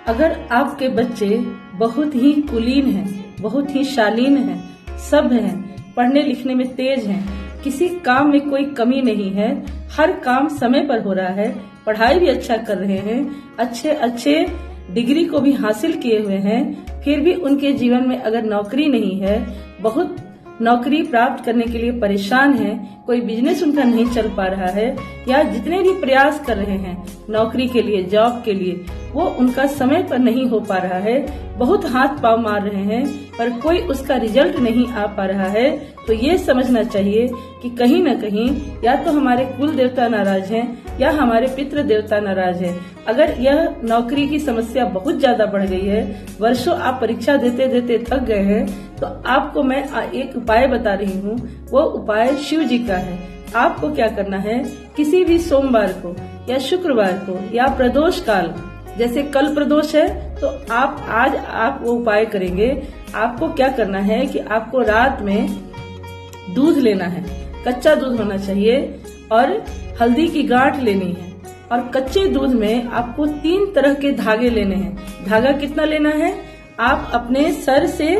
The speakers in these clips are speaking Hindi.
अगर आपके बच्चे बहुत ही कुलीन हैं, बहुत ही शालीन हैं, सभ्य हैं, पढ़ने लिखने में तेज हैं, किसी काम में कोई कमी नहीं है, हर काम समय पर हो रहा है, पढ़ाई भी अच्छा कर रहे हैं, अच्छे डिग्री को भी हासिल किए हुए हैं, फिर भी उनके जीवन में अगर नौकरी नहीं है, बहुत नौकरी प्राप्त करने के लिए परेशान है, कोई बिजनेस उनका नहीं चल पा रहा है, या जितने भी प्रयास कर रहे हैं नौकरी के लिए, जॉब के लिए, वो उनका समय पर नहीं हो पा रहा है, बहुत हाथ पांव मार रहे हैं पर कोई उसका रिजल्ट नहीं आ पा रहा है, तो ये समझना चाहिए कि कहीं न कहीं या तो हमारे कुल देवता नाराज हैं या हमारे पितृ देवता नाराज हैं। अगर यह नौकरी की समस्या बहुत ज्यादा बढ़ गई है, वर्षों आप परीक्षा देते देते थक गए हैं, तो आपको मैं एक उपाय बता रही हूँ। वो उपाय शिव जी का है। आपको क्या करना है, किसी भी सोमवार को या शुक्रवार को या प्रदोष काल, जैसे कल प्रदोष है तो आज आप वो उपाय करेंगे। आपको क्या करना है कि आपको रात में दूध लेना है, कच्चा दूध होना चाहिए, और हल्दी की गांठ लेनी है, और कच्चे दूध में आपको 3 तरह के धागे लेने हैं। धागा कितना लेना है, आप अपने सर से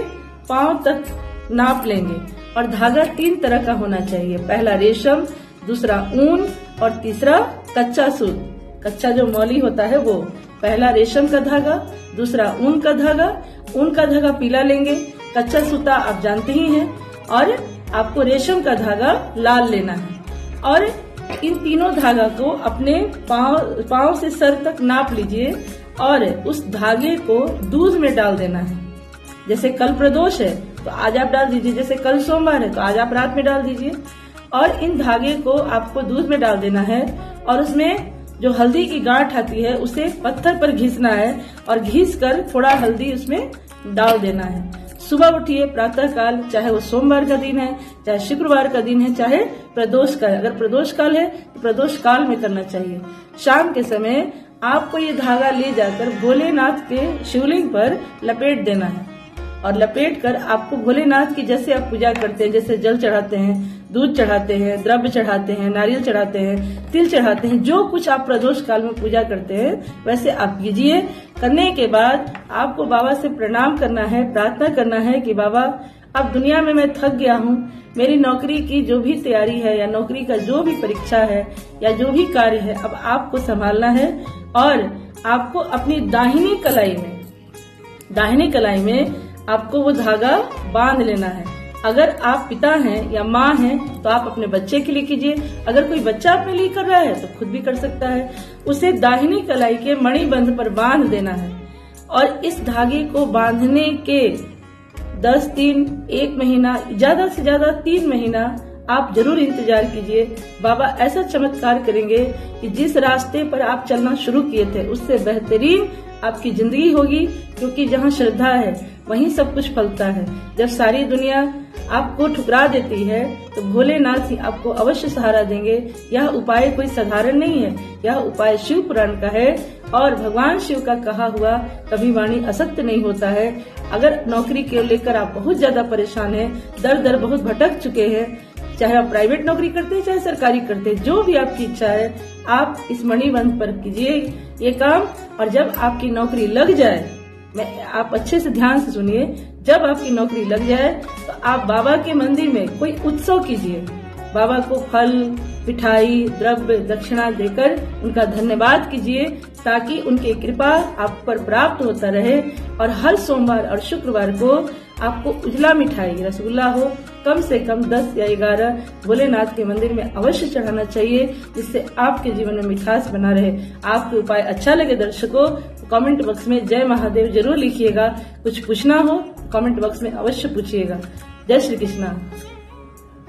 पांव तक नाप लेंगे, और धागा 3 तरह का होना चाहिए। पहला रेशम, दूसरा ऊन, और तीसरा कच्चा सूत, कच्चा जो मौली होता है वो। पहला रेशम का धागा, दूसरा ऊन का धागा। ऊन का धागा पीला लेंगे, कच्चा सूता आप जानते ही हैं, और आपको रेशम का धागा लाल लेना है। और इन तीनों धागा को अपने पाँव से सर तक नाप लीजिए, और उस धागे को दूध में डाल देना है। जैसे कल प्रदोष है तो आज आप डाल दीजिए, जैसे कल सोमवार है तो आज आप रात में डाल दीजिए, और इन धागे को आपको दूध में डाल देना है, और उसमें जो हल्दी की गांठ आती है उसे पत्थर पर घिसना है, और घिस कर थोड़ा हल्दी उसमें डाल देना है। सुबह उठिए प्रातः काल, चाहे वो सोमवार का दिन है, चाहे शुक्रवार का दिन है, चाहे प्रदोष का है। अगर प्रदोष काल है तो प्रदोष काल में करना चाहिए। शाम के समय आपको ये धागा ले जाकर भोलेनाथ के शिवलिंग पर लपेट देना है, और लपेट कर आपको भोलेनाथ की जैसे आप पूजा करते हैं, जैसे जल चढ़ाते हैं, दूध चढ़ाते हैं, द्रव्य चढ़ाते हैं, नारियल चढ़ाते हैं, तिल चढ़ाते हैं, जो कुछ आप प्रदोष काल में पूजा करते हैं वैसे आप कीजिए। करने के बाद आपको बाबा से प्रणाम करना है, प्रार्थना करना है कि बाबा अब दुनिया में मैं थक गया हूँ, मेरी नौकरी की जो भी तैयारी है या नौकरी का जो भी परीक्षा है या जो भी कार्य है, अब आपको संभालना है, और आपको अपनी दाहिनी कलाई में आपको वो धागा बांध लेना है। अगर आप पिता हैं या माँ हैं तो आप अपने बच्चे के लिए कीजिए, अगर कोई बच्चा अपने लिए कर रहा है तो खुद भी कर सकता है। उसे दाहिनी कलाई के मणिबंध पर बांध देना है, और इस धागे को बांधने के 10 दिन, 1 महीना, ज्यादा से ज्यादा 3 महीना आप जरूर इंतजार कीजिए। बाबा ऐसा चमत्कार करेंगे कि जिस रास्ते पर आप चलना शुरू किए थे उससे बेहतरीन आपकी जिंदगी होगी, क्योंकि जहाँ श्रद्धा है वहीं सब कुछ फलता है। जब सारी दुनिया आपको ठुकरा देती है तो भोलेनाथ ही आपको अवश्य सहारा देंगे। यह उपाय कोई साधारण नहीं है, यह उपाय शिव पुराण का है, और भगवान शिव का कहा हुआ कभी वाणी असत्य नहीं होता है। अगर नौकरी को लेकर आप बहुत ज्यादा परेशान हैं, दर दर बहुत भटक चुके हैं, चाहे आप प्राइवेट नौकरी करते हैं चाहे सरकारी करते हैं, जो भी आपकी इच्छा है आप इस मणिबंध पर कीजिए ये काम। और जब आपकी नौकरी लग जाए, आप अच्छे से ध्यान से सुनिए, जब आपकी नौकरी लग जाए तो आप बाबा के मंदिर में कोई उत्सव कीजिए, बाबा को फल, मिठाई, द्रव्य, दक्षिणा देकर उनका धन्यवाद कीजिए, ताकि उनकी कृपा आप पर प्राप्त होता रहे। और हर सोमवार और शुक्रवार को आपको उजला मिठाई, रसगुल्ला हो, कम से कम 10 या 11 भोलेनाथ के मंदिर में अवश्य चढ़ाना चाहिए, जिससे आपके जीवन में मिठास बना रहे। आपके उपाय अच्छा लगे दर्शकों, कमेंट बॉक्स में जय महादेव जरूर लिखिएगा। कुछ पूछना हो कमेंट बॉक्स में अवश्य पूछिएगा। जय श्री कृष्णा।